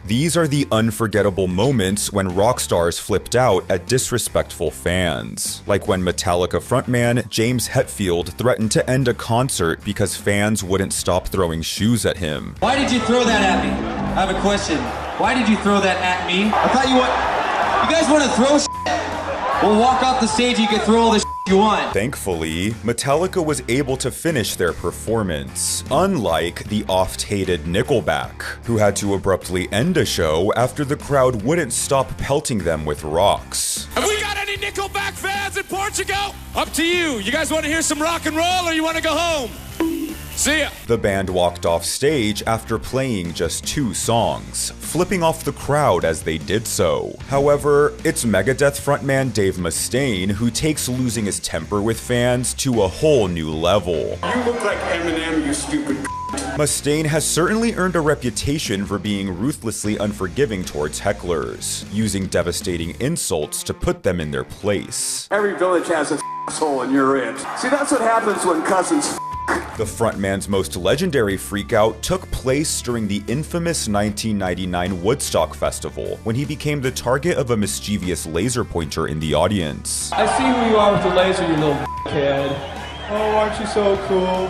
These are the unforgettable moments when rock stars flipped out at disrespectful fans. Like when Metallica frontman James Hetfield threatened to end a concert because fans wouldn't stop throwing shoes at him. Why did you throw that at me? I have a question. Why did you throw that at me? I thought you guys want to throw shit? We'll walk off the stage, you can throw all the shit you want. Thankfully, Metallica was able to finish their performance, unlike the oft-hated Nickelback, who had to abruptly end a show after the crowd wouldn't stop pelting them with rocks. Have we got any Nickelback fans in Portugal? Up to you. You guys want to hear some rock and roll or you want to go home? See ya. The band walked off stage after playing just 2 songs, flipping off the crowd as they did so. However, it's Megadeth frontman Dave Mustaine who takes losing his temper with fans to a whole new level. You look like Eminem, you stupid Mustaine has certainly earned a reputation for being ruthlessly unforgiving towards hecklers, using devastating insults to put them in their place. Every village has a asshole and you're it. See, that's what happens when cousins The frontman's most legendary freakout took place during the infamous 1999 Woodstock Festival, when he became the target of a mischievous laser pointer in the audience. I see who you are with the laser, you little kid. Oh, aren't you so cool?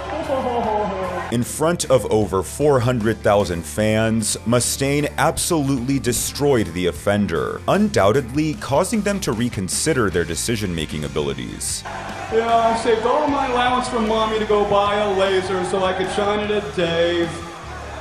In front of over 400,000 fans, Mustaine absolutely destroyed the offender, undoubtedly causing them to reconsider their decision-making abilities. Yeah, I saved all my allowance from mommy to go buy a laser so I could shine it at Dave.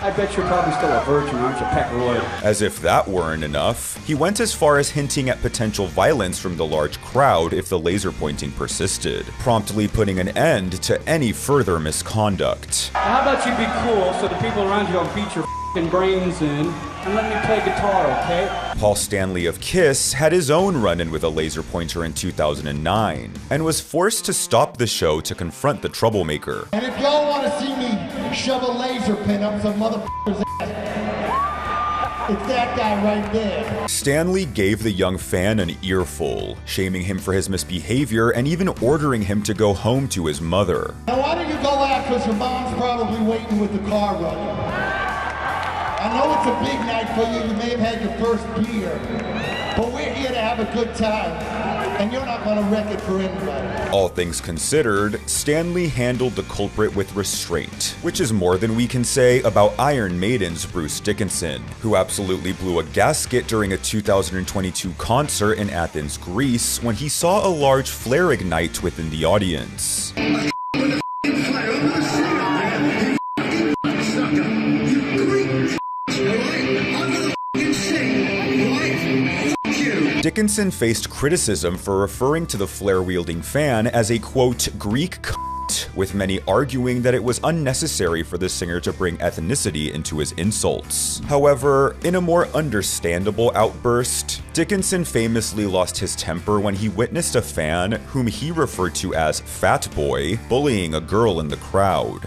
I bet you're probably still a virgin, aren't you, Peckeroid? As if that weren't enough, he went as far as hinting at potential violence from the large crowd if the laser pointing persisted, promptly putting an end to any further misconduct. How about you be cool so the people around you don't beat your f***ing brains in and let me play guitar, okay? Paul Stanley of Kiss had his own run-in with a laser pointer in 2009, and was forced to stop the show to confront the troublemaker. And if y'all want to see me shove a laser pin up some motherfucker's ass, it's that guy right there. Stanley gave the young fan an earful, shaming him for his misbehavior and even ordering him to go home to his mother. Now why don't you go out, because your mom's probably waiting with the car running. I know it's a big night for you, you may have had your first beer, but we're here to have a good time, and you're not gonna wreck it for anybody. All things considered, Stanley handled the culprit with restraint, which is more than we can say about Iron Maiden's Bruce Dickinson, who absolutely blew a gasket during a 2022 concert in Athens, Greece, when he saw a large flare ignite within the audience. Dickinson faced criticism for referring to the flare-wielding fan as a, quote, Greek cunt, with many arguing that it was unnecessary for the singer to bring ethnicity into his insults. However, in a more understandable outburst, Dickinson famously lost his temper when he witnessed a fan, whom he referred to as Fat Boy, bullying a girl in the crowd.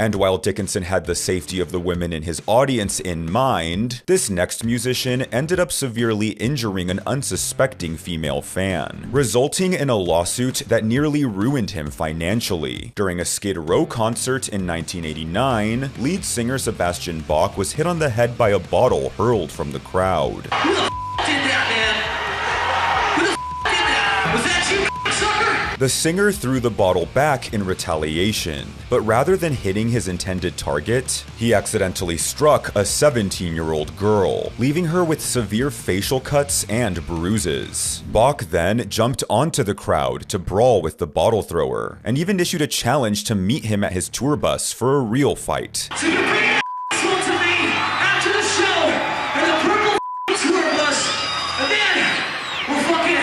And while Dickinson had the safety of the women in his audience in mind, this next musician ended up severely injuring an unsuspecting female fan, resulting in a lawsuit that nearly ruined him financially. During a Skid Row concert in 1989, lead singer Sebastian Bach was hit on the head by a bottle hurled from the crowd. Who the f*** did that, man? Who the f*** did that? Was that you, sucker? The singer threw the bottle back in retaliation, but rather than hitting his intended target, he accidentally struck a 17-year-old girl, leaving her with severe facial cuts and bruises. Bach then jumped onto the crowd to brawl with the bottle thrower, and even issued a challenge to meet him at his tour bus for a real fight. So you bring an asshole to me after the show and the purple tour bus, and then we'll fucking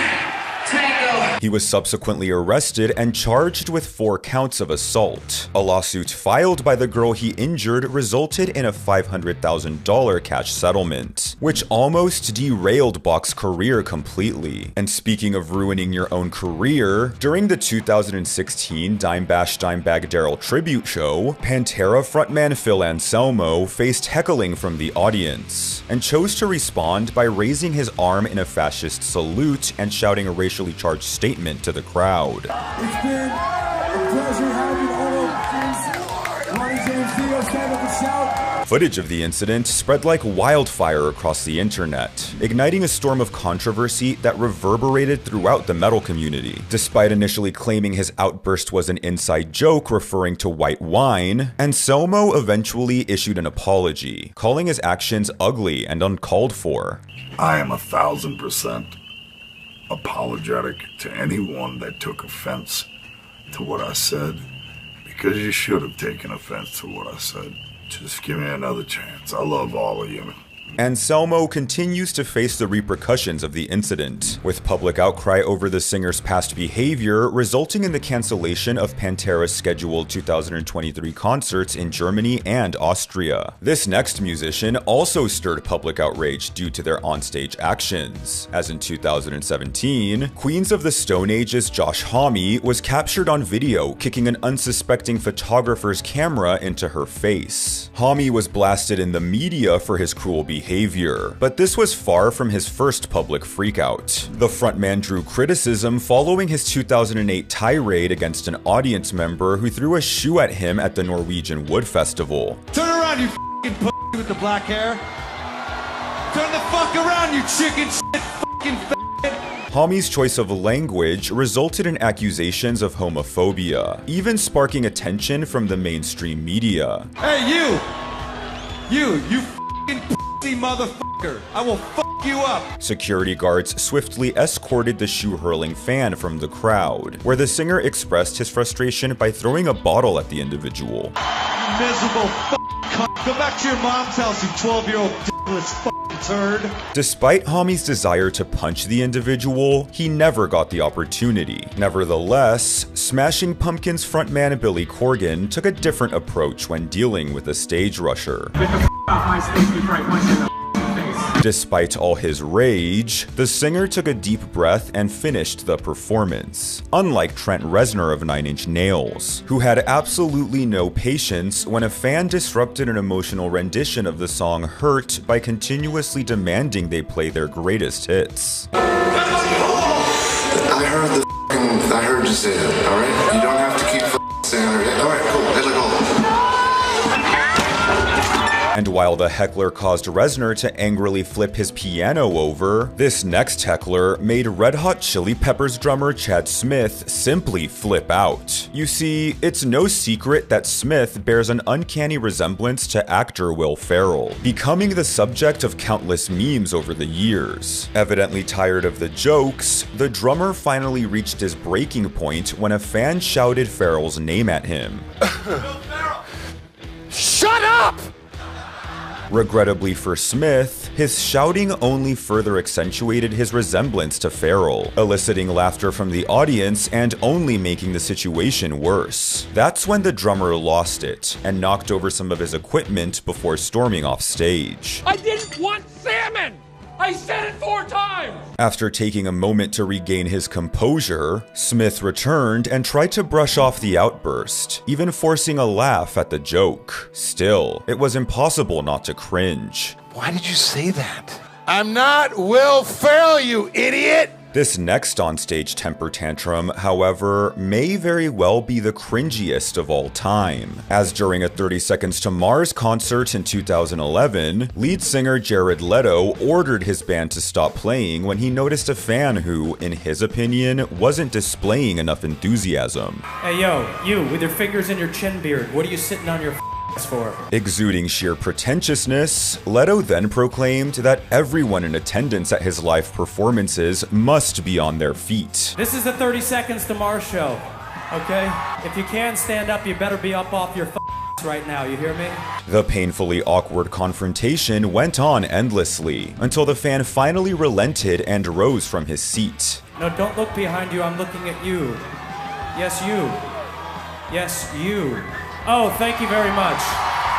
tango. He was subsequently arrested and charged with 4 counts of assault. A lawsuit filed by the girl he injured resulted in a $500,000 cash settlement, which almost derailed Bach's career completely. And speaking of ruining your own career, during the 2016 Dimebag Darrell tribute show, Pantera frontman Phil Anselmo faced heckling from the audience, and chose to respond by raising his arm in a fascist salute and shouting a racially charged statement to the crowd. It's been a pleasure having all of these Ronnie James Dio stand up and shout. Footage of the incident spread like wildfire across the internet, igniting a storm of controversy that reverberated throughout the metal community. Despite initially claiming his outburst was an inside joke referring to white wine, Anselmo eventually issued an apology, calling his actions ugly and uncalled for. I am 1,000% apologetic to anyone that took offense to what I said, because you should have taken offense to what I said. Just give me another chance. I love all of you. Anselmo continues to face the repercussions of the incident, with public outcry over the singer's past behavior resulting in the cancellation of Pantera's scheduled 2023 concerts in Germany and Austria. This next musician also stirred public outrage due to their onstage actions, as in 2017, Queens of the Stone Age's Josh Homme was captured on video kicking an unsuspecting photographer's camera into her face. Homme was blasted in the media for his cruel behavior, but this was far from his first public freakout. The frontman drew criticism following his 2008 tirade against an audience member who threw a shoe at him at the Norwegian Wood Festival. Turn around, you f***ing pussy with the black hair. Turn the fuck around, you chicken shit f***ing f***. Homme's choice of language resulted in accusations of homophobia, even sparking attention from the mainstream media. Hey, you f***ing pussy motherfucker, I will fuck you up. Security guards swiftly escorted the shoe-hurling fan from the crowd, where the singer expressed his frustration by throwing a bottle at the individual. You miserable cunt. Go back to your mom's house, you 12-year-old dickless fucking turd. Despite Homme's desire to punch the individual, he never got the opportunity. Nevertheless, Smashing Pumpkins frontman Billy Corgan took a different approach when dealing with a stage rusher. Get the f*** off my stage before I punch you in the face. Despite all his rage, the singer took a deep breath and finished the performance, unlike Trent Reznor of Nine Inch Nails, who had absolutely no patience when a fan disrupted an emotional rendition of the song Hurt by continuously demanding they play their greatest hits. I heard you say that, alright? You don't have to keep saying it. Alright, cool. Hey, look, And while the heckler caused Reznor to angrily flip his piano over, this next heckler made Red Hot Chili Peppers drummer Chad Smith simply flip out. You see, it's no secret that Smith bears an uncanny resemblance to actor Will Ferrell, becoming the subject of countless memes over the years. Evidently tired of the jokes, the drummer finally reached his breaking point when a fan shouted Ferrell's name at him. Shut up! Regrettably for Smith, his shouting only further accentuated his resemblance to Ferrell, eliciting laughter from the audience and only making the situation worse. That's when the drummer lost it and knocked over some of his equipment before storming off stage. I didn't want salmon! I said it 4 times! After taking a moment to regain his composure, Smith returned and tried to brush off the outburst, even forcing a laugh at the joke. Still, it was impossible not to cringe. Why did you say that? I'm not Will Ferrell, you idiot! This next onstage temper tantrum, however, may very well be the cringiest of all time, as during a 30 Seconds to Mars concert in 2011, lead singer Jared Leto ordered his band to stop playing when he noticed a fan who, in his opinion, wasn't displaying enough enthusiasm. Hey yo, you with your fingers in your chin beard, what are you sitting on your for? Exuding sheer pretentiousness, Leto then proclaimed that everyone in attendance at his live performances must be on their feet. This is the 30 Seconds to Mars show, okay? If you can stand up, you better be up off your right now, you hear me? The painfully awkward confrontation went on endlessly, until the fan finally relented and rose from his seat. No, don't look behind you, I'm looking at you. Yes, you. Yes, you. Oh, thank you very much.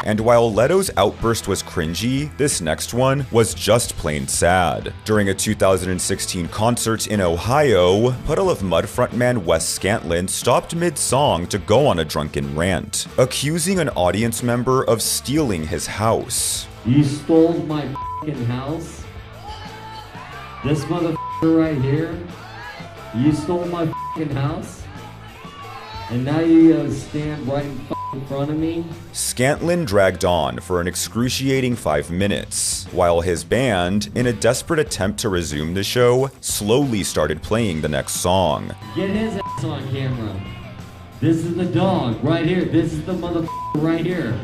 And while Leto's outburst was cringy, this next one was just plain sad. During a 2016 concert in Ohio, Puddle of Mudd frontman Wes Scantlin stopped mid-song to go on a drunken rant, accusing an audience member of stealing his house. You stole my f***ing house? This motherfucker right here? You stole my f***ing house? And now you gotta stand right in front of me? Scantlin dragged on for an excruciating 5 minutes, while his band, in a desperate attempt to resume the show, slowly started playing the next song. Get his ass on camera. This is the dog right here. This is the motherfucker right here.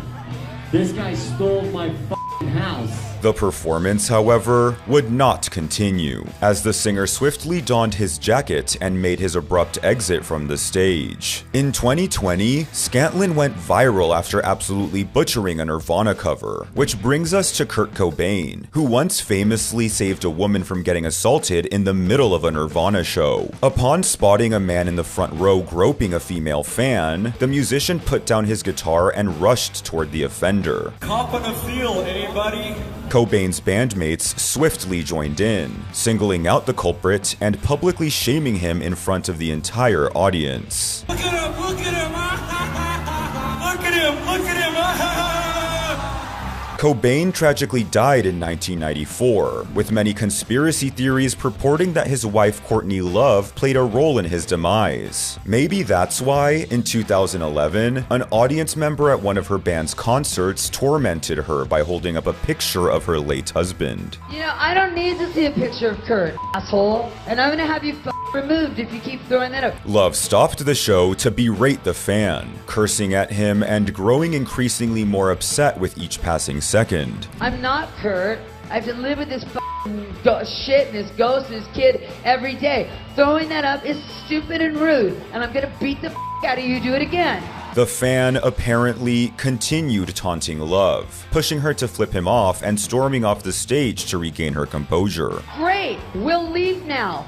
This guy stole my f***ing house. The performance, however, would not continue, as the singer swiftly donned his jacket and made his abrupt exit from the stage. In 2020, Scantlin went viral after absolutely butchering a Nirvana cover, which brings us to Kurt Cobain, who once famously saved a woman from getting assaulted in the middle of a Nirvana show. Upon spotting a man in the front row groping a female fan, the musician put down his guitar and rushed toward the offender. Cop on the field, anybody? Cobain's bandmates swiftly joined in, singling out the culprit and publicly shaming him in front of the entire audience. Look at him! Look at him! Look at him! Look at him! Cobain tragically died in 1994, with many conspiracy theories purporting that his wife Courtney Love played a role in his demise. Maybe that's why, in 2011, an audience member at one of her band's concerts tormented her by holding up a picture of her late husband. You know, I don't need to see a picture of Kurt, asshole, and I'm gonna have you removed if you keep throwing that up. Love stopped the show to berate the fan, cursing at him and growing increasingly more upset with each passing second. I'm not Kurt. I have to live with this shit and this ghost and this kid every day. Throwing that up is stupid and rude, and I'm gonna beat the out of you. Do it again. The fan apparently continued taunting Love, pushing her to flip him off and storming off the stage to regain her composure. Great, we'll leave now.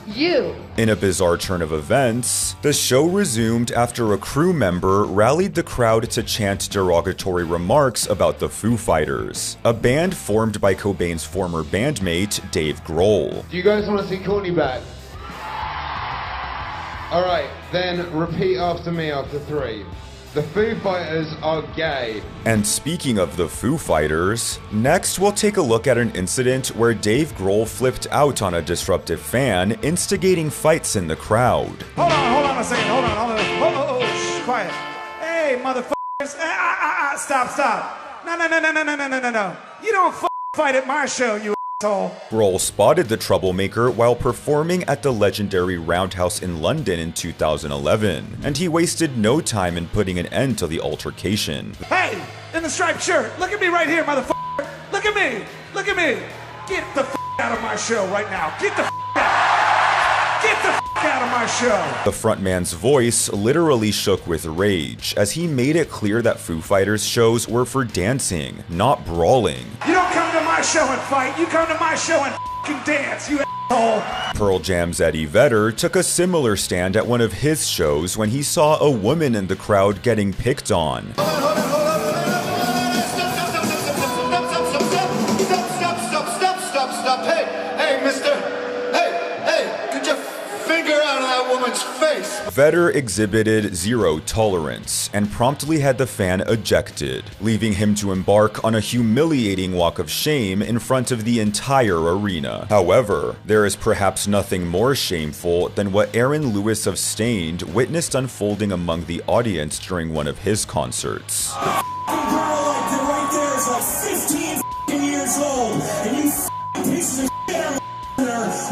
You. In a bizarre turn of events, the show resumed after a crew member rallied the crowd to chant derogatory remarks about the Foo Fighters, a band formed by Cobain's former bandmate, Dave Grohl. Do you guys want to see Courtney back? Alright, then repeat after me after 3. The Foo Fighters are gay. And speaking of the Foo Fighters, next we'll take a look at an incident where Dave Grohl flipped out on a disruptive fan, instigating fights in the crowd. Hold on a second, hold on. Oh, quiet. Hey, motherfuckers. Stop. No. You don't fight at my show, you asshole. Grohl spotted the troublemaker while performing at the legendary Roundhouse in London in 2011, and he wasted no time in putting an end to the altercation. Hey, in the striped shirt, look at me right here, motherfucker. Look at me. Get the out of my show right now. Get the out. Get the out of my show. The frontman's voice literally shook with rage as he made it clear that Foo Fighters shows were for dancing, not brawling. You don't come to my show and fight, you come to my show and f***ing dance, you asshole. Pearl Jam's Eddie Vedder took a similar stand at one of his shows when he saw a woman in the crowd getting picked on. Stop. Hey, mister. Hey, get your finger out of that woman's face. Vedder exhibited zero tolerance and promptly had the fan ejected, leaving him to embark on a humiliating walk of shame in front of the entire arena. However, there is perhaps nothing more shameful than what Aaron Lewis of Stained witnessed unfolding among the audience during one of his concerts. The girl right there is like 15 years old, and you pieces of shit are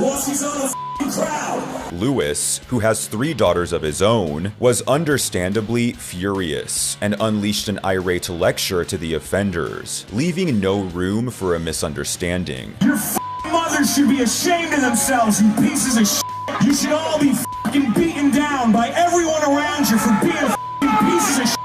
while she's on the crowd. Lewis, who has 3 daughters of his own, was understandably furious and unleashed an irate lecture to the offenders, leaving no room for a misunderstanding. Your mothers should be ashamed of themselves, you pieces of shit. You should all be beaten down by everyone around you for being pieces of shit.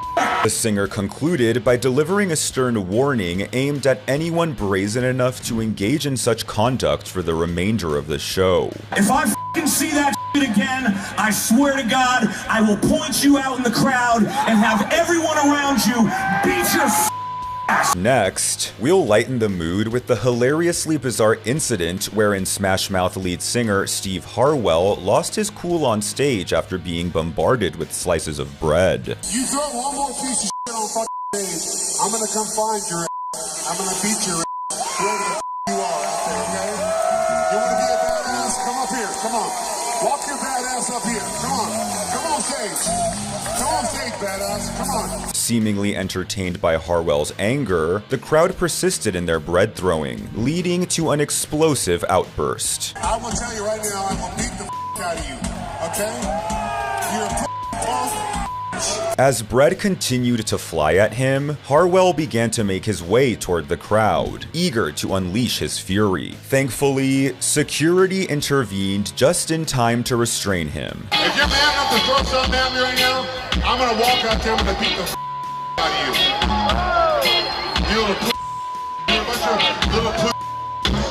The singer concluded by delivering a stern warning aimed at anyone brazen enough to engage in such conduct for the remainder of the show. If I f***ing see that shit again, I swear to God, I will point you out in the crowd and have everyone around you beat your ass. Next, we'll lighten the mood with the hilariously bizarre incident wherein Smash Mouth lead singer Steve Harwell lost his cool on stage after being bombarded with slices of bread. You throw one more piece of shit on fucking stage, I'm gonna come find your ass. I'm gonna beat your ass. Whoever the you are out there, okay? You wanna be a badass? Come up here, come on. Walk your badass up here, come on. Come on stage. Come on stage, badass, come on. Seemingly entertained by Harwell's anger, the crowd persisted in their bread throwing, leading to an explosive outburst. I will tell you right now, I will beat the out of you, okay? You're a As bread continued to fly at him, Harwell began to make his way toward the crowd, eager to unleash his fury. Thankfully, security intervened just in time to restrain him. If you're man enough to throw something at me right now, I'm gonna walk out there and beat the out of you. You little you're a bunch of little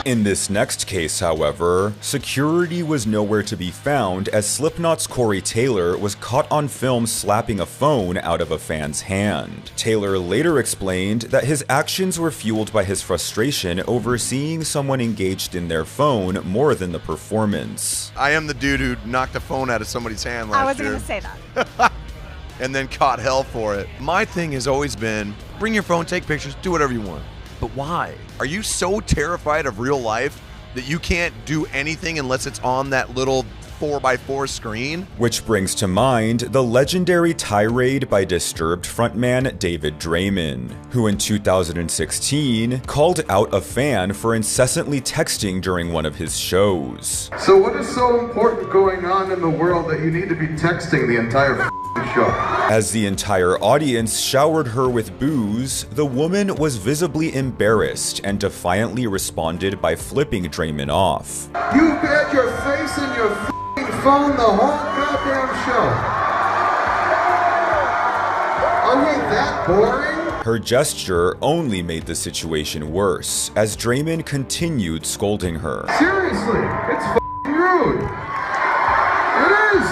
In this next case, however, security was nowhere to be found as Slipknot's Corey Taylor was caught on film slapping a phone out of a fan's hand. Taylor later explained that his actions were fueled by his frustration over seeing someone engaged in their phone more than the performance. I am the dude who knocked a phone out of somebody's hand last year. I wasn't going to say that. And then caught hell for it. My thing has always been, bring your phone, take pictures, do whatever you want. But why? Are you so terrified of real life that you can't do anything unless it's on that little 4x4 screen? Which brings to mind the legendary tirade by Disturbed frontman David Draymond, who in 2016 called out a fan for incessantly texting during one of his shows. So what is so important going on in the world that you need to be texting the entire show? As the entire audience showered her with booze, the woman was visibly embarrassed and defiantly responded by flipping Draymond off. You've had your face in your phone the whole goddamn show. Are we that boring? Her gesture only made the situation worse, as Draymond continued scolding her. Seriously, it's rude. It is.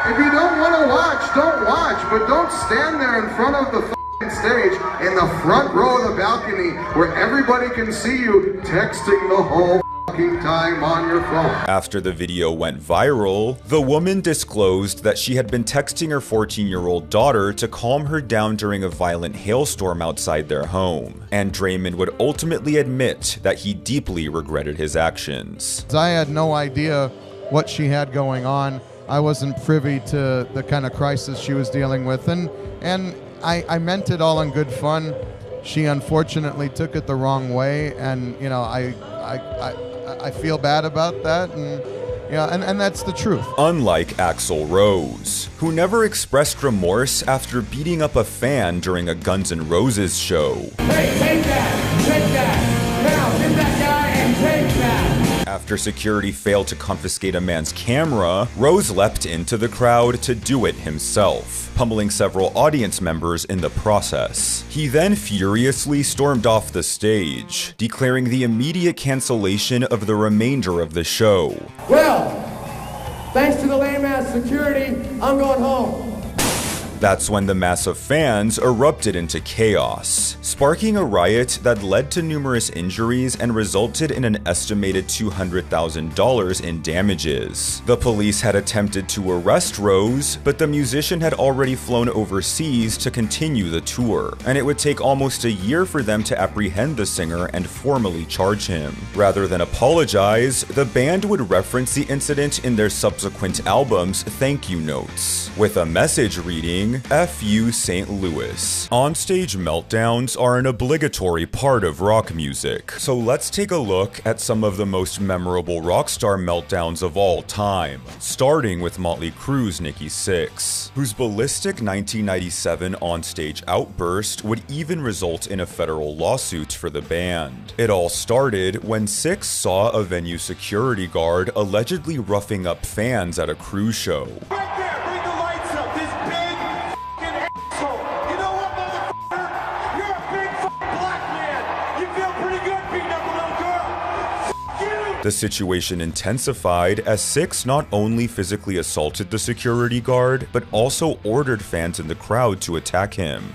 If you don't want to watch, don't watch, but don't stand there in front of the stage in the front row of the balcony where everybody can see you texting the whole time on your phone. After the video went viral, the woman disclosed that she had been texting her 14-year-old daughter to calm her down during a violent hailstorm outside their home, and Draymond would ultimately admit that he deeply regretted his actions. I had no idea what she had going on. I wasn't privy to the kind of crisis she was dealing with, and I meant it all in good fun. She unfortunately took it the wrong way, and you know, I feel bad about that, and yeah, and that's the truth. Unlike Axl Rose, who never expressed remorse after beating up a fan during a Guns N' Roses show. Hey, take that, now get that guy and take that. After security failed to confiscate a man's camera, Rose leapt into the crowd to do it himself, pummeling several audience members in the process. He then furiously stormed off the stage, declaring the immediate cancellation of the remainder of the show. Well, thanks to the lame-ass security, I'm going home. That's when the mass of fans erupted into chaos, sparking a riot that led to numerous injuries and resulted in an estimated $200,000 in damages. The police had attempted to arrest Rose, but the musician had already flown overseas to continue the tour, and it would take almost a year for them to apprehend the singer and formally charge him. Rather than apologize, the band would reference the incident in their subsequent album's thank you notes, with a message reading, F you St. Louis. Onstage meltdowns are an obligatory part of rock music, so let's take a look at some of the most memorable rockstar meltdowns of all time, starting with Motley Crue's Nikki Sixx, whose ballistic 1997 onstage outburst would even result in a federal lawsuit for the band. It all started when Sixx saw a venue security guard allegedly roughing up fans at a Crue show. The situation intensified as Syxx not only physically assaulted the security guard, but also ordered fans in the crowd to attack him.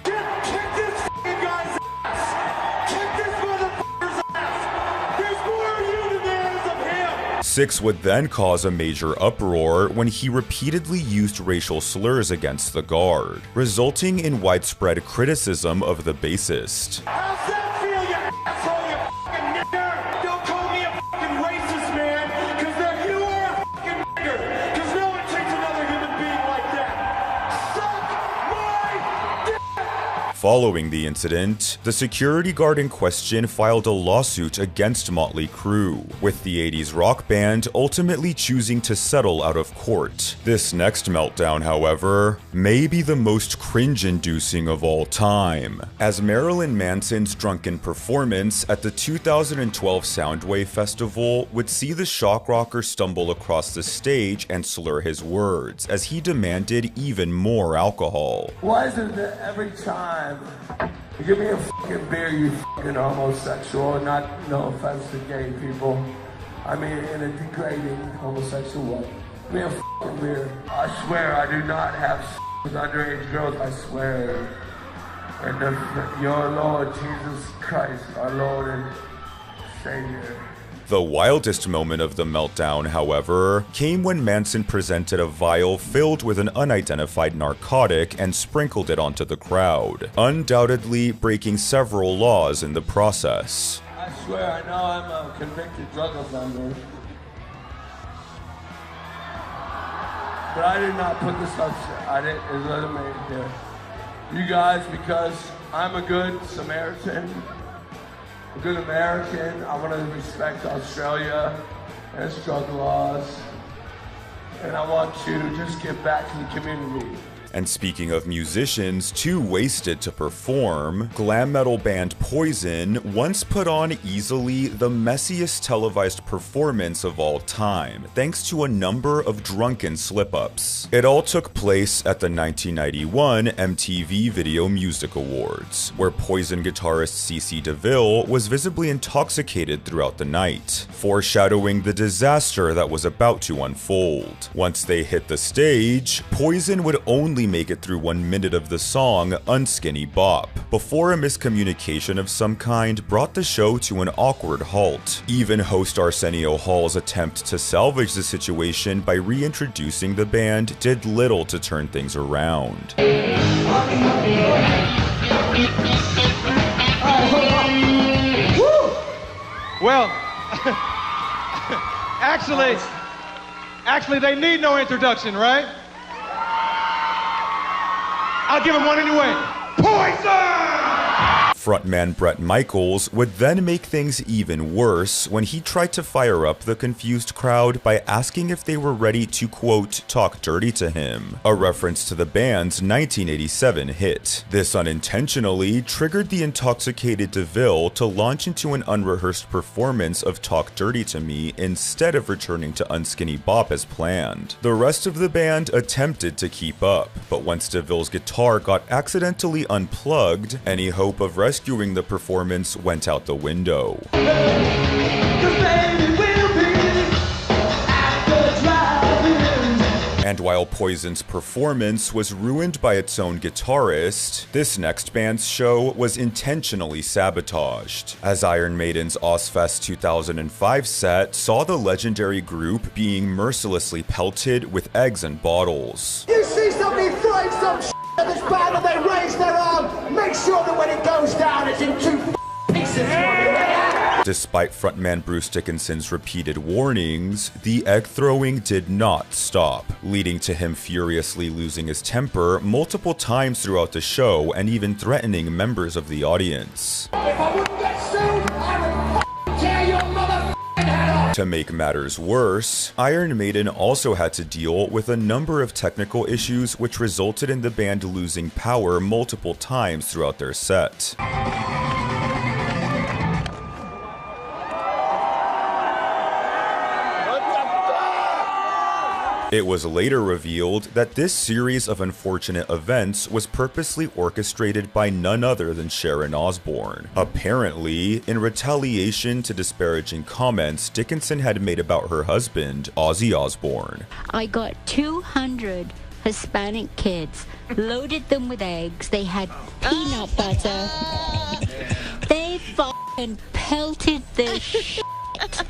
Syxx would then cause a major uproar when he repeatedly used racial slurs against the guard, resulting in widespread criticism of the bassist. How's that feel, you asshole, you fucking nigger? Don't call me a fucking racist, man, because then you are a fucking nigger, because no one treats another human being like that. Suck my dick! Following the incident, the security guard in question filed a lawsuit against Motley Crue, with the 80s rock band ultimately choosing to settle out of court. This next meltdown, however, may be the most cringe-inducing of all time, as Marilyn Manson's drunken performance at the 2012 Soundwave Festival would see the shock rocker stumble across the stage and slur his words as he demanded even more alcohol. Why is it that every time you give me a fucking beer, you fucking homosexual? Not, no offense to gay people. I mean, in a degrading homosexual way. Give me a fucking beer. I swear I do not have sex with underage girls, I swear. And your Lord Jesus Christ, our Lord and Savior. The wildest moment of the meltdown, however, came when Manson presented a vial filled with an unidentified narcotic and sprinkled it onto the crowd, undoubtedly breaking several laws in the process. I swear, I know I'm a convicted drug offender. But I did not put this up. I didn't. It wasn't made here. You guys, because I'm a good Samaritan, a good American, I want to respect Australia and its drug laws. And I want you to just give back to the community. And speaking of musicians too wasted to perform, glam metal band Poison once put on easily the messiest televised performance of all time, thanks to a number of drunken slip-ups. It all took place at the 1991 MTV Video Music Awards, where Poison guitarist CeCe DeVille was visibly intoxicated throughout the night, foreshadowing the disaster that was about to unfold. Once they hit the stage, Poison would only make it through 1 minute of the song Unskinny Bop, before a miscommunication of some kind brought the show to an awkward halt. Even host Arsenio Hall's attempt to salvage the situation by reintroducing the band did little to turn things around. Well, actually they need no introduction, right? I'll give him one anyway. Poison! Frontman Bret Michaels would then make things even worse when he tried to fire up the confused crowd by asking if they were ready to, quote, talk dirty to him, a reference to the band's 1987 hit. This unintentionally triggered the intoxicated DeVille to launch into an unrehearsed performance of Talk Dirty to Me instead of returning to Unskinny Bop as planned. The rest of the band attempted to keep up, but once DeVille's guitar got accidentally unplugged, any hope of rescuing the performance went out the window. And while Poison's performance was ruined by its own guitarist, this next band's show was intentionally sabotaged, as Iron Maiden's Ozzfest 2005 set saw the legendary group being mercilessly pelted with eggs and bottles. You see somebody throwing some shit at this band and they raise their arm, make sure that when it goes down it's in 2 pieces. Despite frontman Bruce Dickinson's repeated warnings, the egg throwing did not stop, leading to him furiously losing his temper multiple times throughout the show and even threatening members of the audience. If I wouldn't get sued, I would tear your motherfucking head off. To make matters worse, Iron Maiden also had to deal with a number of technical issues which resulted in the band losing power multiple times throughout their set. It was later revealed that this series of unfortunate events was purposely orchestrated by none other than Sharon Osbourne. Apparently, in retaliation to disparaging comments Dickinson had made about her husband, Ozzy Osbourne. I got 200 Hispanic kids, loaded them with eggs, they had peanut butter, they f***ing pelted the shit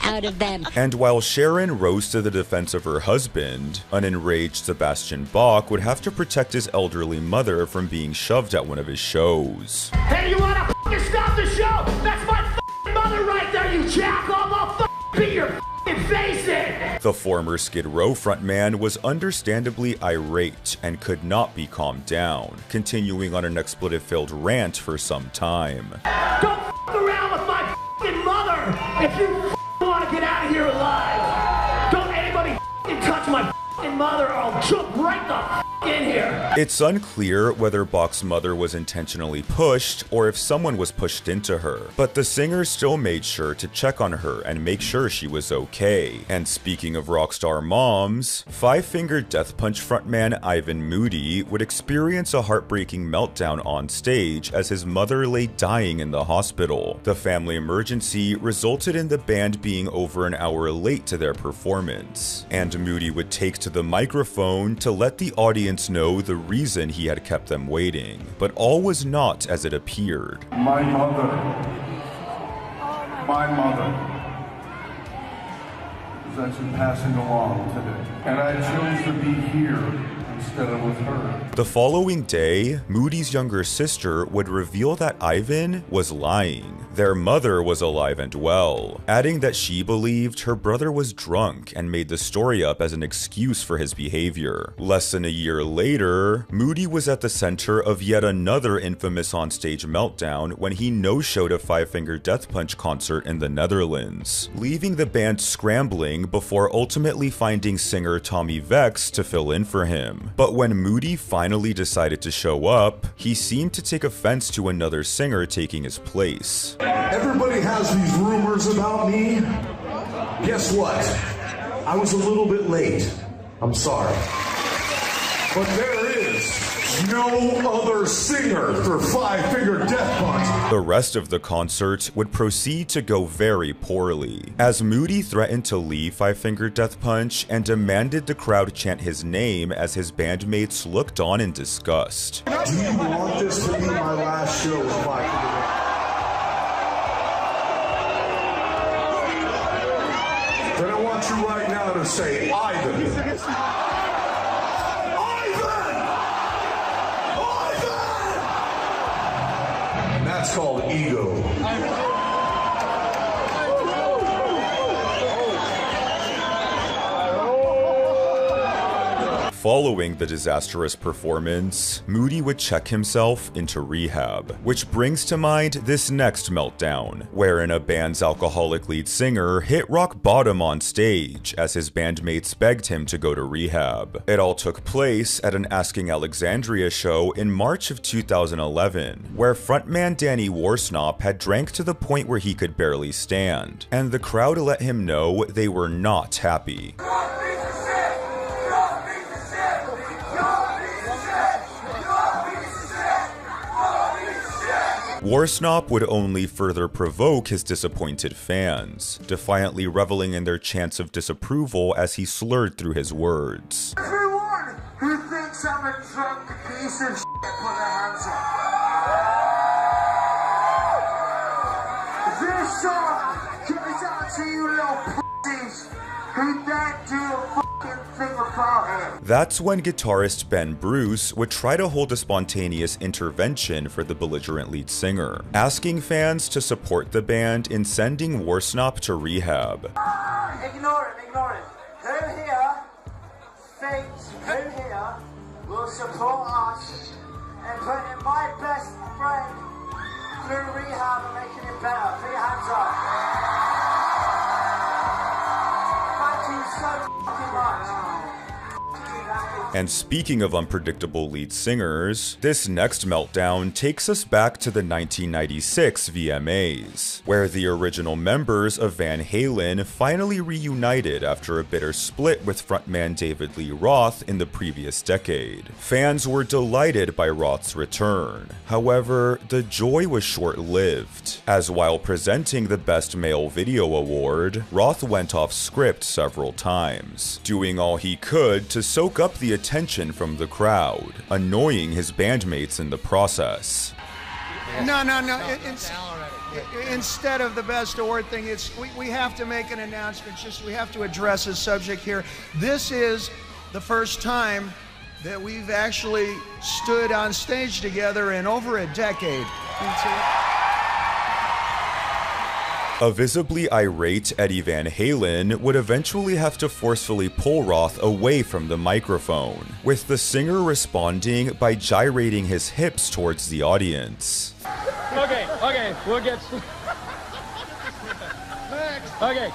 out of them. And while Sharon rose to the defense of her husband, an enraged Sebastian Bach would have to protect his elderly mother from being shoved at one of his shows. Hey, you wanna f***ing stop the show? That's my f***ing mother right there, you jack off! I'll f***ing beat your f***ing face in! The former Skid Row frontman was understandably irate and could not be calmed down, continuing on an expletive-filled rant for some time. Don't f*** around with my f***ing mother! If you f***ing wanna get out of here alive, don't anybody f***ing touch my f***ing mother or I'll jump right the f*** in here! It's unclear whether Bach's mother was intentionally pushed or if someone was pushed into her, but the singer still made sure to check on her and make sure she was okay. And speaking of rockstar moms, Five Finger Death Punch frontman Ivan Moody would experience a heartbreaking meltdown on stage as his mother lay dying in the hospital. The family emergency resulted in the band being over an hour late to their performance, and Moody would take to the microphone to let the audience know the reason he had kept them waiting, but all was not as it appeared. My mother is actually passing along today, and I chose to be here instead of with her. The following day, Moody's younger sister would reveal that Ivan was lying. Their mother was alive and well, adding that she believed her brother was drunk and made the story up as an excuse for his behavior. Less than a year later, Moody was at the center of yet another infamous onstage meltdown when he no-showed a Five Finger Death Punch concert in the Netherlands, leaving the band scrambling before ultimately finding singer Tommy Vex to fill in for him. But when Moody finally decided to show up, he seemed to take offense to another singer taking his place. Everybody has these rumors about me. Guess what? I was a little bit late. I'm sorry. But there is no other singer for Five Finger Death Punch. The rest of the concert would proceed to go very poorly, as Moody threatened to leave Five Finger Death Punch and demanded the crowd chant his name as his bandmates looked on in disgust. Do you want this to be my last show with Five Finger Death Punch? Then I want you right now to say, Ivan. Ivan! Ivan! And that's called ego. Following the disastrous performance, Moody would check himself into rehab, which brings to mind this next meltdown, wherein a band's alcoholic lead singer hit rock bottom on stage as his bandmates begged him to go to rehab. It all took place at an Asking Alexandria show in March of 2011, where frontman Danny Worsnop had drank to the point where he could barely stand, and the crowd let him know they were not happy. Worsnop would only further provoke his disappointed fans, defiantly reveling in their chants of disapproval as he slurred through his words. Everyone who thinks I'm a drunk piece of shit, put their hands up. This song goes out to you little pussies who don't do a fucking thing about it. That's when guitarist Ben Bruce would try to hold a spontaneous intervention for the belligerent lead singer, asking fans to support the band in sending Worsnop to rehab. Ignore it. Who here thinks, who here will support us in putting my best friend through rehab and making him better? Put your hands up. Thank you so fucking much. And speaking of unpredictable lead singers, this next meltdown takes us back to the 1996 VMAs, where the original members of Van Halen finally reunited after a bitter split with frontman David Lee Roth in the previous decade. Fans were delighted by Roth's return. However, the joy was short-lived, as while presenting the Best Male Video Award, Roth went off script several times, doing all he could to soak up the attention from the crowd, annoying his bandmates in the process. No. Instead of the Best Award thing, we have to make an announcement. We have to address a subject here. This is the first time that we've actually stood on stage together in over a decade. A visibly irate Eddie Van Halen would eventually have to forcefully pull Roth away from the microphone, with the singer responding by gyrating his hips towards the audience. Okay, we'll get... Okay.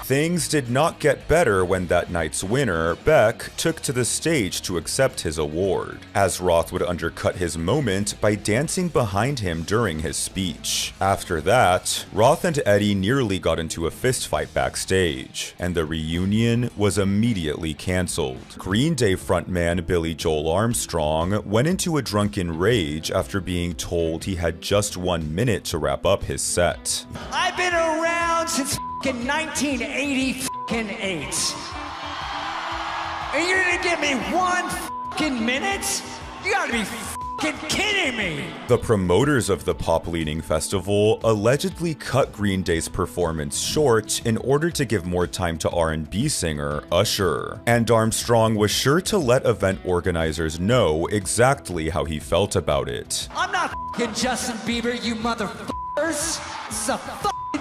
Things did not get better when that night's winner, Beck, took to the stage to accept his award, as Roth would undercut his moment by dancing behind him during his speech. After that, Roth and Eddie nearly got into a fistfight backstage, and the reunion was immediately cancelled. Green Day frontman Billy Joel Armstrong went into a drunken rage after being told he had just 1 minute to wrap up his set. I've been around since 1988. And you're gonna give me 1 minute? You gotta be kidding me! The promoters of the pop-leaning festival allegedly cut Green Day's performance short in order to give more time to R&B singer Usher. And Armstrong was sure to let event organizers know exactly how he felt about it. I'm not Justin Bieber, you motherfuckers! This is a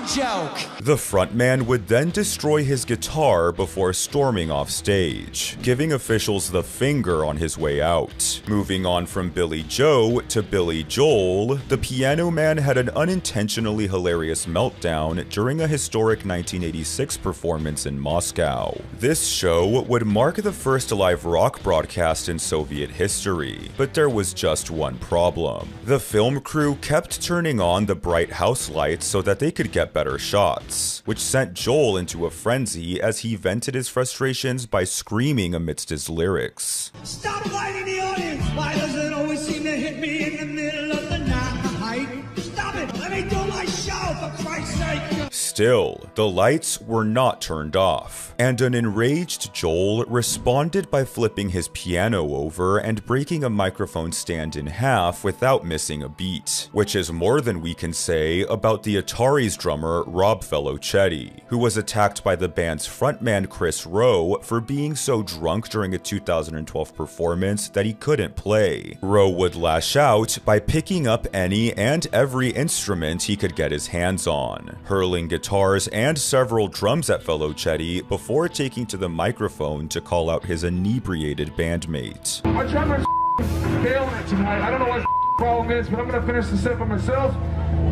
joke. The frontman would then destroy his guitar before storming off stage, giving officials the finger on his way out. Moving on from Billy Joe to Billy Joel, the Piano Man had an unintentionally hilarious meltdown during a historic 1986 performance in Moscow. This show would mark the first live rock broadcast in Soviet history, but there was just one problem. The film crew kept turning on the bright house lights so that they could get better shots, which sent Joel into a frenzy as he vented his frustrations by screaming amidst his lyrics. Stop lighting the audience! Why does it always seem to hit me in the middle of the night? Stop it! Let me do my show, for Christ's sake! Still, the lights were not turned off, and an enraged Joel responded by flipping his piano over and breaking a microphone stand in half without missing a beat, which is more than we can say about the Ataris drummer Rob Felicetti, who was attacked by the band's frontman Chris Rowe for being so drunk during a 2012 performance that he couldn't play. Rowe would lash out by picking up any and every instrument he could get his hands on, hurling guitars and several drums at Felicetti before taking to the microphone to call out his inebriated bandmate. My drummer's failing it tonight. I don't know what the problem is, but I'm gonna finish the set by myself.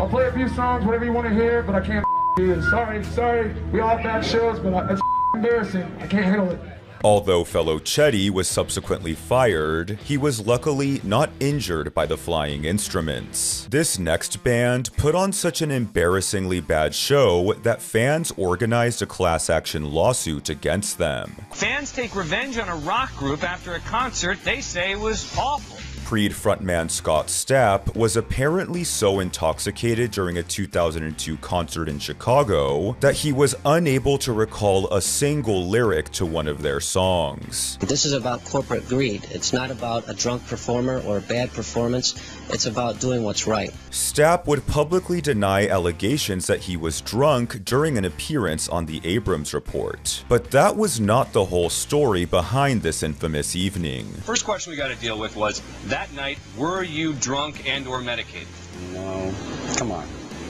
I'll play a few songs, whatever you want to hear, but I can't do this. Sorry. We all have bad shows, but it's embarrassing. I can't handle it. Although Felicetti was subsequently fired, he was luckily not injured by the flying instruments. This next band put on such an embarrassingly bad show that fans organized a class action lawsuit against them. Fans take revenge on a rock group after a concert they say was awful. Creed frontman Scott Stapp was apparently so intoxicated during a 2002 concert in Chicago that he was unable to recall a single lyric to one of their songs. This is about corporate greed. It's not about a drunk performer or a bad performance. It's about doing what's right. Stapp would publicly deny allegations that he was drunk during an appearance on the Abrams Report. But that was not the whole story behind this infamous evening. First question we got to deal with was, that night, were you drunk and or medicated? No. Come on.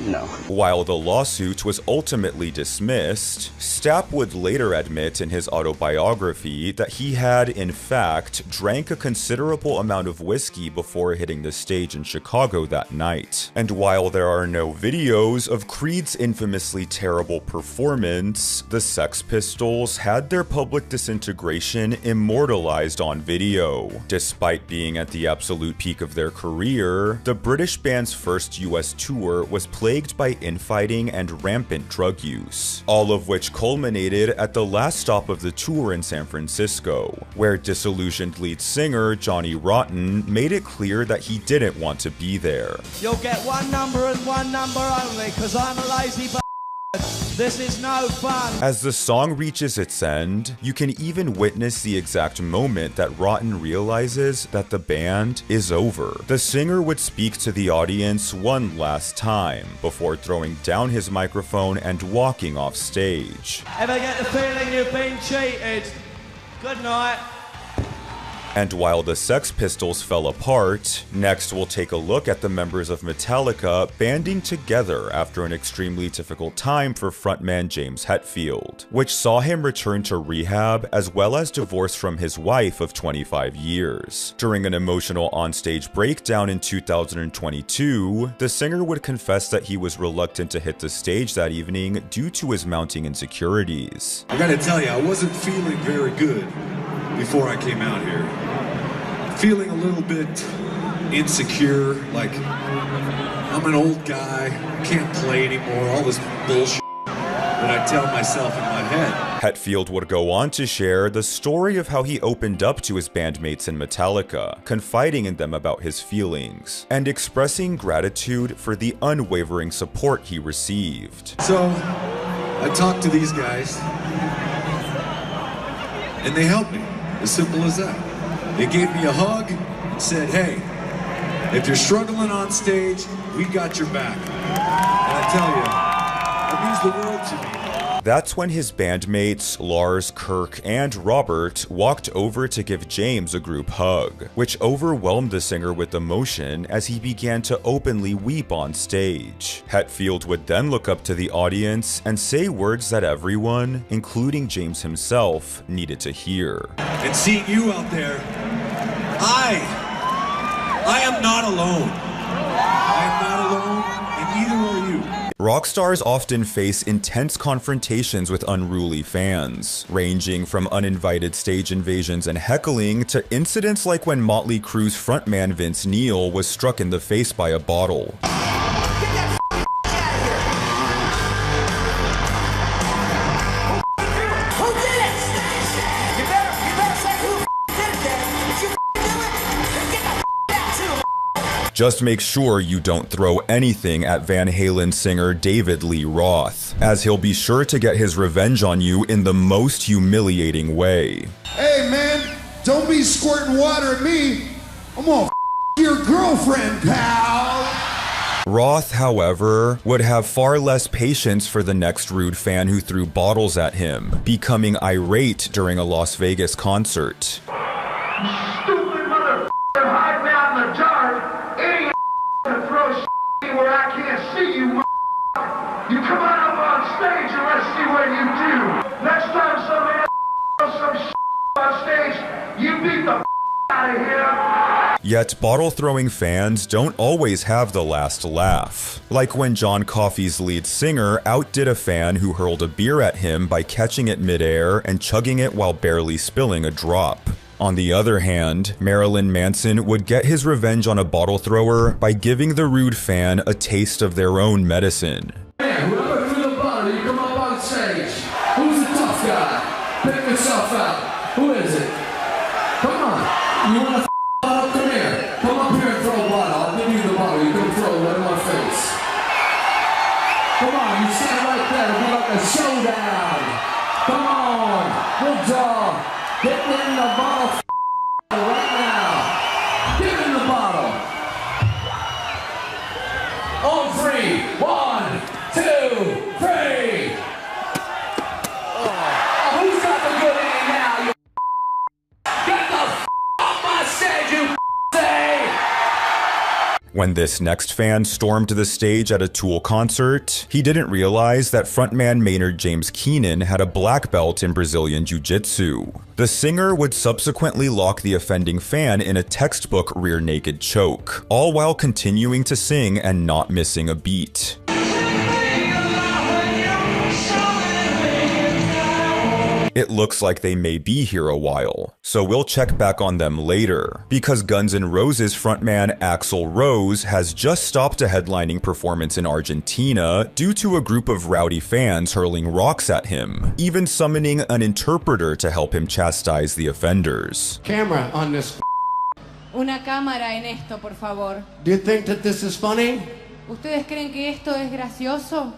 No. While the lawsuit was ultimately dismissed, Stapp would later admit in his autobiography that he had, in fact, drank a considerable amount of whiskey before hitting the stage in Chicago that night. And while there are no videos of Creed's infamously terrible performance, the Sex Pistols had their public disintegration immortalized on video. Despite being at the absolute peak of their career, the British band's first US tour was plagued by infighting and rampant drug use, all of which culminated at the last stop of the tour in San Francisco, where disillusioned lead singer Johnny Rotten made it clear that he didn't want to be there. You'll get one number and one number only, cause I'm a lazy b****. This is no fun. As the song reaches its end, you can even witness the exact moment that Rotten realizes that the band is over. The singer would speak to the audience one last time before throwing down his microphone and walking off stage. Ever get the feeling you've been cheated? Good night. And while the Sex Pistols fell apart, next we'll take a look at the members of Metallica banding together after an extremely difficult time for frontman James Hetfield, which saw him return to rehab as well as divorce from his wife of 25 years. During an emotional onstage breakdown in 2022, the singer would confess that he was reluctant to hit the stage that evening due to his mounting insecurities. I gotta tell you, I wasn't feeling very good before I came out here. Feeling a little bit insecure, like I'm an old guy, can't play anymore, all this bullshit that I tell myself in my head. Hetfield would go on to share the story of how he opened up to his bandmates in Metallica, confiding in them about his feelings, and expressing gratitude for the unwavering support he received. So, I talked to these guys, and they helped me, as simple as that. They gave me a hug and said, hey, if you're struggling on stage, we got your back. And I tell you, that means the world to me. That's when his bandmates, Lars, Kirk, and Robert walked over to give James a group hug, which overwhelmed the singer with emotion as he began to openly weep on stage. Hetfield would then look up to the audience and say words that everyone, including James himself, needed to hear. And seeing you out there, I am not alone. I am not alone, and neither are you. Rock stars often face intense confrontations with unruly fans, ranging from uninvited stage invasions and heckling to incidents like when Motley Crue's frontman Vince Neil was struck in the face by a bottle. Just make sure you don't throw anything at Van Halen singer David Lee Roth, as he'll be sure to get his revenge on you in the most humiliating way. Hey man, don't be squirting water at me. I'm gonna f your girlfriend, pal. Roth, however, would have far less patience for the next rude fan who threw bottles at him, becoming irate during a Las Vegas concert. Stupid motherfucker, hide down in the dark. Idiot to throw shit where I can't see you, motherfucker. You come on up on stage and let's see what you do. Next time somebody throws some shit on stage, you beat the out of here. Yet bottle-throwing fans don't always have the last laugh. Like when John Coffey's lead singer outdid a fan who hurled a beer at him by catching it midair and chugging it while barely spilling a drop. On the other hand, Marilyn Manson would get his revenge on a bottle thrower by giving the rude fan a taste of their own medicine. Man, whoever threw the bottle, you come up on stage. Who's the tough guy? Pick yourself out. Who is it? Come on. You want to bottle? Come here. Come up here and throw a bottle. I'll give you the bottle. You can throw it right in my face. Come on, you stand right there. It'll be like a showdown. Come on. Good job. Get in the bottle right now. Get in the bottle. On three. 1, 2, 3. Oh, who's got the good aim now? You get the off my stage, you say. When this next fan stormed the stage at a Tool concert, he didn't realize that frontman Maynard James Keenan had a black belt in Brazilian Jiu-Jitsu. The singer would subsequently lock the offending fan in a textbook rear naked choke, all while continuing to sing and not missing a beat. It looks like they may be here a while, so we'll check back on them later, because Guns N' Roses frontman Axl Rose has just stopped a headlining performance in Argentina due to a group of rowdy fans hurling rocks at him, even summoning an interpreter to help him chastise the offenders. Camera on this. Una cámara en esto, por favor. Do you think that this is funny? ¿Ustedes creen que esto es gracioso?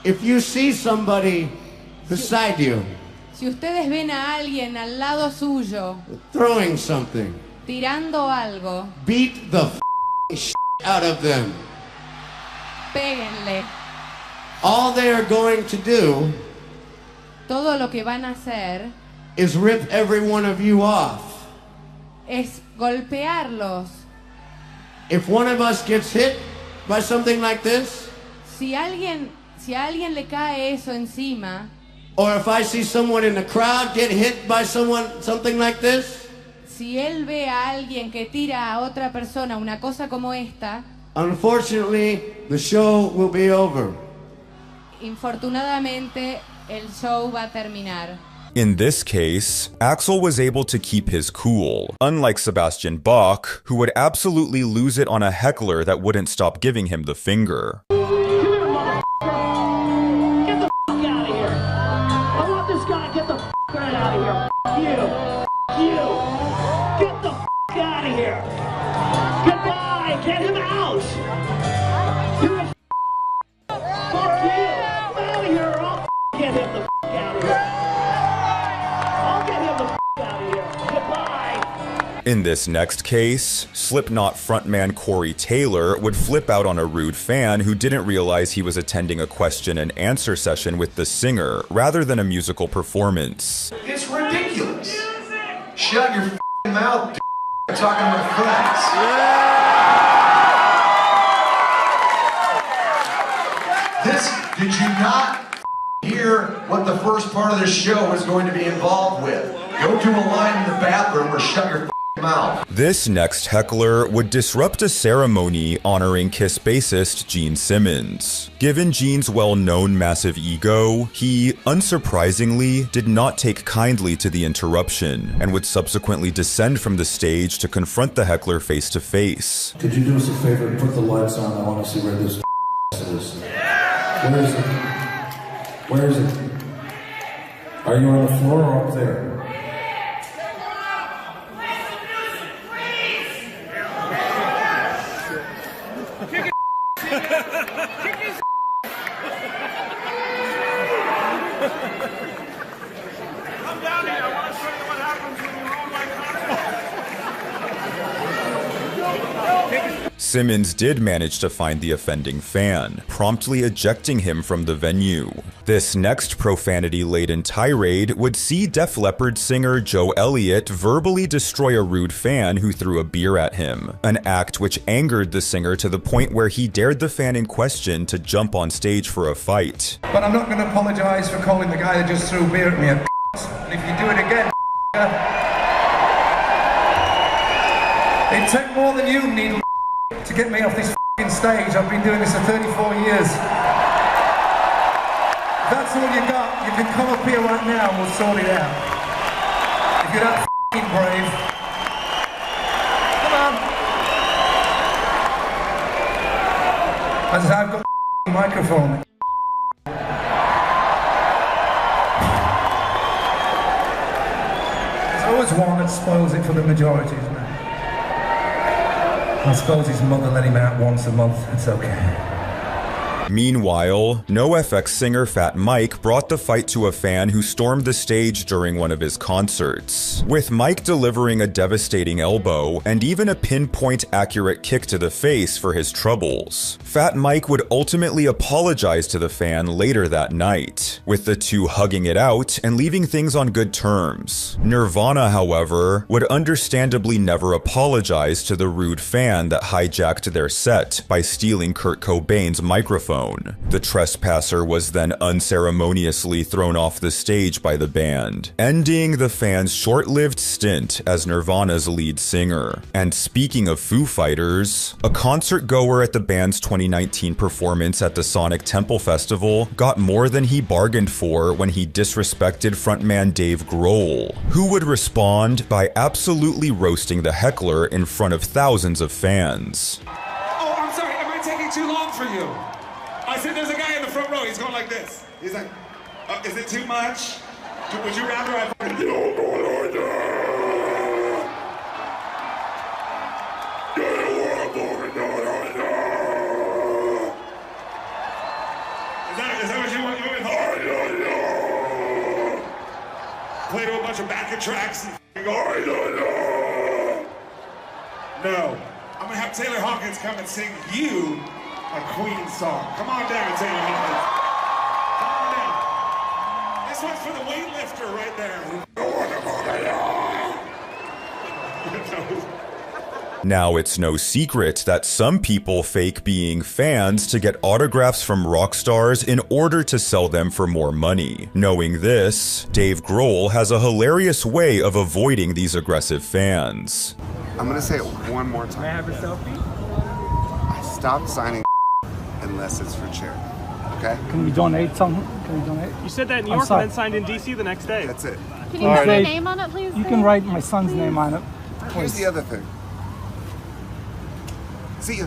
If you see somebody beside you Si ustedes ven a alguien al lado suyo throwing something, tirando algo, beat the shit out of them. péguenle. All they are going to do Todo lo que van a hacer is rip every one of you off. es golpearlos. If one of us gets hit by something like this, Si a alguien le cae eso encima, or if I see someone in the crowd get hit by something like this, si él ve a alguien que tira a otra persona una cosa como esta, unfortunately, the show will be over. infortunadamente el show va a terminar. In this case, Axl was able to keep his cool, unlike Sebastian Bach, who would absolutely lose it on a heckler that wouldn't stop giving him the finger. In this next case, Slipknot frontman Corey Taylor would flip out on a rude fan who didn't realize he was attending a question and answer session with the singer rather than a musical performance. It's ridiculous. Shut your mouth, I'm talking to my friends. Did you not hear what the first part of this show was going to be involved with? Go to a line in the bathroom or shut your mouth. This next heckler would disrupt a ceremony honoring Kiss bassist Gene Simmons. Given Gene's well-known massive ego, he, unsurprisingly, did not take kindly to the interruption and would subsequently descend from the stage to confront the heckler face to face. Could you do us a favor and put the lights on? I want to see where this is. Where is it? Where is it? Are you on the floor or up there? Simmons did manage to find the offending fan, promptly ejecting him from the venue. This next profanity-laden tirade would see Def Leppard singer Joe Elliott verbally destroy a rude fan who threw a beer at him, an act which angered the singer to the point where he dared the fan in question to jump on stage for a fight. But I'm not going to apologise for calling the guy that just threw beer at me a and if you do it again, it took more than you need to get me off this stage. I've been doing this for 34 years. If that's all you got, you can come up here right now and we'll sort it out. If you're that brave. Come on. As I say, I've got a microphone. There's always one that spoils it for the majority, isn't there? I suppose his mother let him out once a month. It's okay. Meanwhile, NoFX singer Fat Mike brought the fight to a fan who stormed the stage during one of his concerts, with Mike delivering a devastating elbow and even a pinpoint accurate kick to the face for his troubles. Fat Mike would ultimately apologize to the fan later that night, with the two hugging it out and leaving things on good terms. Nirvana, however, would understandably never apologize to the rude fan that hijacked their set by stealing Kurt Cobain's microphone. The trespasser was then unceremoniously thrown off the stage by the band, ending the fan's short-lived stint as Nirvana's lead singer. And speaking of Foo Fighters, a concert goer at the band's 2019 performance at the Sonic Temple Festival got more than he bargained for when he disrespected frontman Dave Grohl, who would respond by absolutely roasting the heckler in front of thousands of fans. Oh, I'm sorry, am I taking too long for you? I said there's a guy in the front row, he's going like this. He's like, is it too much? Would you rather I fucking get all going on there? Is that what you want? You want me to play to a bunch of backing tracks and go, no. I'm gonna have Taylor Hawkins come and sing you a Queen song. Come on down, Taylor Hawkins. Come on down. This one's for the weightlifter right there. Now, it's no secret that some people fake being fans to get autographs from rock stars in order to sell them for more money. Knowing this, Dave Grohl has a hilarious way of avoiding these aggressive fans. I'm gonna say it one more time. May I have a selfie? I stopped signing unless it's for charity. Okay? Can we donate something? Can we donate? You said that in New York and then signed in DC the next day. That's it. Can you put my name on it, please? You can write my son's name on it. Here's the other thing. See ya.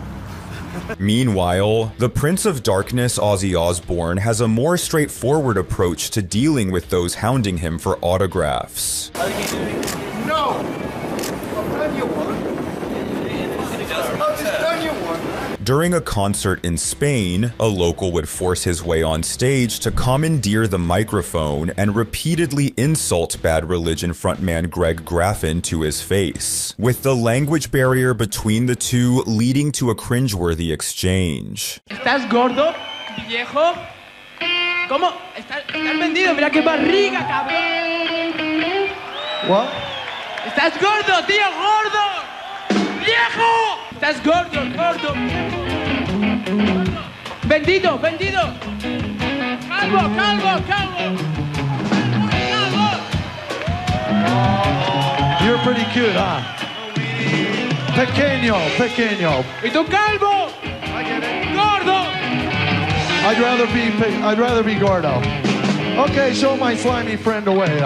Meanwhile, the Prince of Darkness Ozzy Osbourne has a more straightforward approach to dealing with those hounding him for autographs. How are you doing? No! I've done you one. I've just done you one. During a concert in Spain, a local would force his way on stage to commandeer the microphone and repeatedly insult Bad Religion frontman Greg Graffin to his face, with the language barrier between the two leading to a cringeworthy exchange. ¿Estás gordo, viejo? ¿Cómo? ¿Estás vendido? Mira qué barriga, cabrón. What? ¿Estás gordo, tío, gordo? ¡Viejo! ¡Estás gordo! ¡Vendido! ¡Calvo! You're pretty cute, huh? Pequeño. ¿Y tú calvo? I get it. ¡Gordo! I'd rather be gordo. Okay, show my slimy friend away.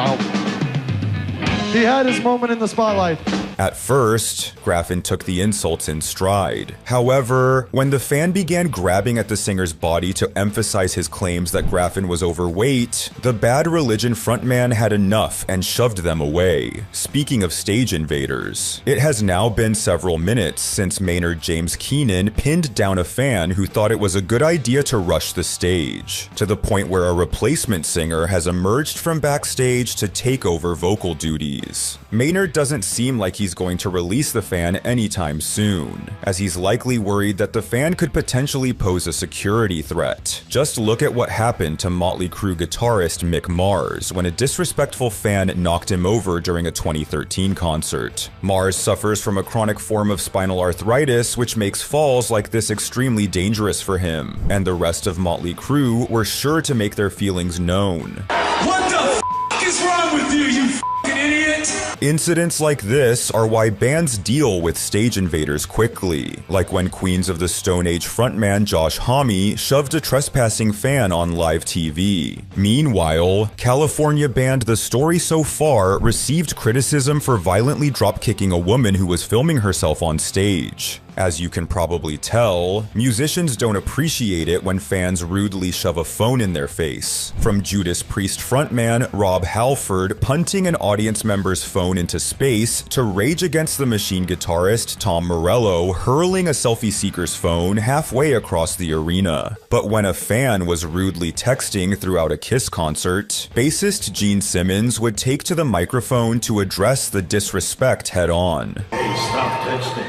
He had his moment in the spotlight. At first, Graffin took the insults in stride. However, when the fan began grabbing at the singer's body to emphasize his claims that Graffin was overweight, the Bad Religion frontman had enough and shoved them away. Speaking of stage invaders, it has now been several minutes since Maynard James Keenan pinned down a fan who thought it was a good idea to rush the stage, to the point where a replacement singer has emerged from backstage to take over vocal duties. Maynard doesn't seem like he's going to release the fan anytime soon, as he's likely worried that the fan could potentially pose a security threat. Just look at what happened to Motley Crue guitarist Mick Mars when a disrespectful fan knocked him over during a 2013 concert. Mars suffers from a chronic form of spinal arthritis, which makes falls like this extremely dangerous for him, and the rest of Motley Crue were sure to make their feelings known. What the f*** is wrong with you, you f***ing idiot? Incidents like this are why bands deal with stage invaders quickly, like when Queens of the Stone Age frontman Josh Homme shoved a trespassing fan on live TV. Meanwhile, California band The Story So Far received criticism for violently drop-kicking a woman who was filming herself on stage. As you can probably tell, musicians don't appreciate it when fans rudely shove a phone in their face. From Judas Priest frontman Rob Halford punting an audience member's phone into space, to Rage Against the Machine guitarist Tom Morello hurling a selfie seeker's phone halfway across the arena. But when a fan was rudely texting throughout a Kiss concert, bassist Gene Simmons would take to the microphone to address the disrespect head on. Hey, stop texting.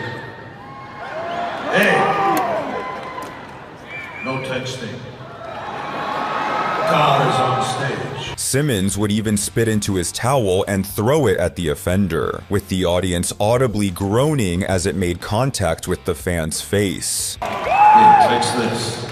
Hey, texting. God is on stage. Simmons would even spit into his towel and throw it at the offender, with the audience audibly groaning as it made contact with the fan's face. Here, text this.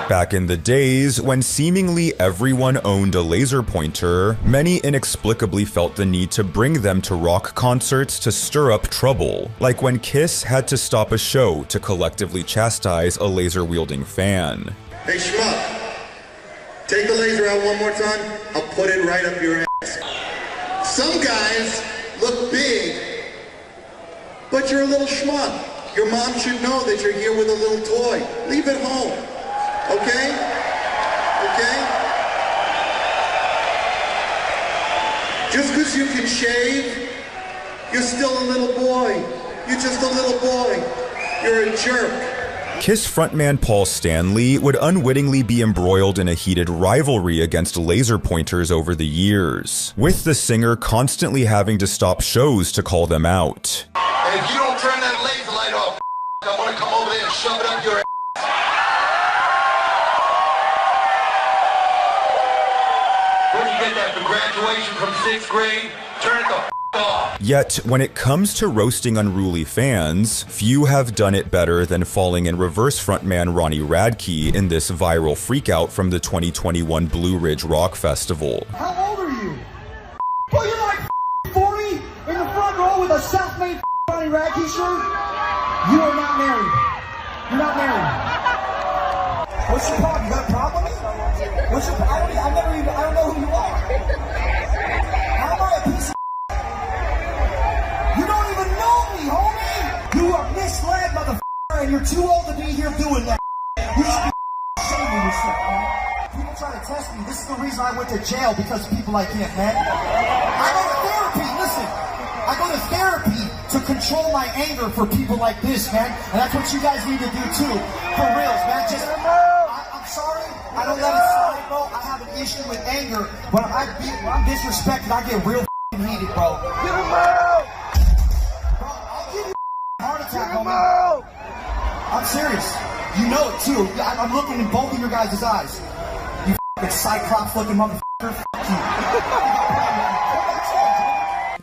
Back in the days, when seemingly everyone owned a laser pointer, many inexplicably felt the need to bring them to rock concerts to stir up trouble, like when Kiss had to stop a show to collectively chastise a laser-wielding fan. Hey, schmuck, take the laser out one more time. I'll put it right up your ass. Some guys look big, but you're a little schmuck. Your mom should know that you're here with a little toy. Leave it home, okay? Okay? Just because you can shave, you're still a little boy. You're just a little boy. You're a jerk. Kiss frontman Paul Stanley would unwittingly be embroiled in a heated rivalry against laser pointers over the years, with the singer constantly having to stop shows to call them out. And if you don't turn that laser light off, I'm gonna come over there and shove it up your ass. Where'd you get that for graduation from 6th grade? Turn it the off. Yet, when it comes to roasting unruly fans, few have done it better than falling in reverse frontman Ronnie Radke in this viral freakout from the 2021 Blue Ridge Rock Festival. How old are you? Well, you're like 40 in the front row with a self-made Ronnie Radke shirt? You are not married. You're not married. What's your problem? You got a problem with me? What's your problem? I don't know who you are. How am I a piece of You don't even know me, homie! You are misled, motherfucker, and you're too old to be here doing that. You should be ashamed of yourself, man. People try to test me. This is the reason I went to jail, because of people like him, man. I go to therapy, listen. I go to therapy to control my anger for people like this, man. And that's what you guys need to do, too. For reals, man. Just, I'm sorry. I don't let it slide, bro. I have an issue with anger. But when I'm disrespected, I get real heated, bro. Get him out! Heart attack, homie. I'm serious. You know it too. I'm looking in both of your guys' eyes. You f***ing cyclops looking motherfucker. Fuck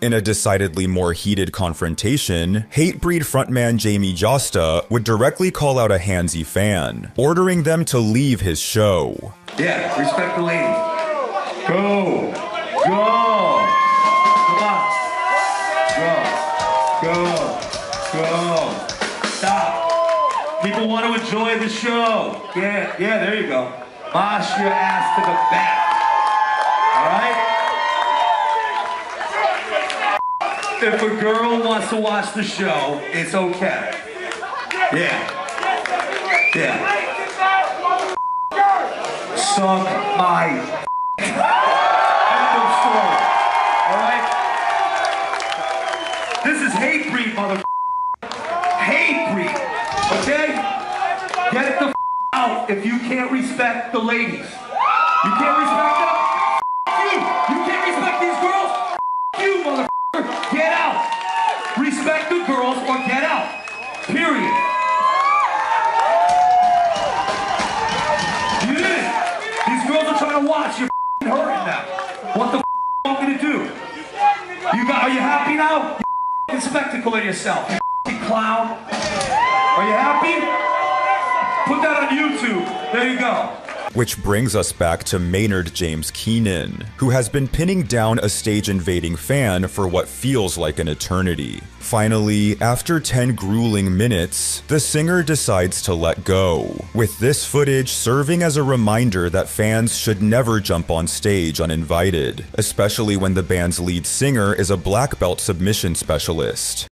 you. In a decidedly more heated confrontation, Hatebreed frontman Jamie Josta would directly call out a handsy fan, ordering them to leave his show. Yeah, respect the ladies. Go. Go. Come on. Go. Go. Go. Stop. People want to enjoy the show. Yeah, there you go. Mosh your ass to the back. All right? If a girl wants to watch the show, it's okay. Yeah. Suck my end of story. All right? This is Hatebreed, mother. Hatebreed, okay? Get it the out if you can't respect the ladies. You can't respect them? You! You can't respect these girls? You, motherfucker! Get out! Respect the girls or get out. Period. You did it! These girls are trying to watch. You're hurting them. What the want me to do? Are you happy now? You spectacle of yourself. Clown. Are you happy? Put that on YouTube. There you go. Which brings us back to Maynard James Keenan, who has been pinning down a stage-invading fan for what feels like an eternity. Finally, after 10 grueling minutes, the singer decides to let go, with this footage serving as a reminder that fans should never jump on stage uninvited, especially when the band's lead singer is a black belt submission specialist.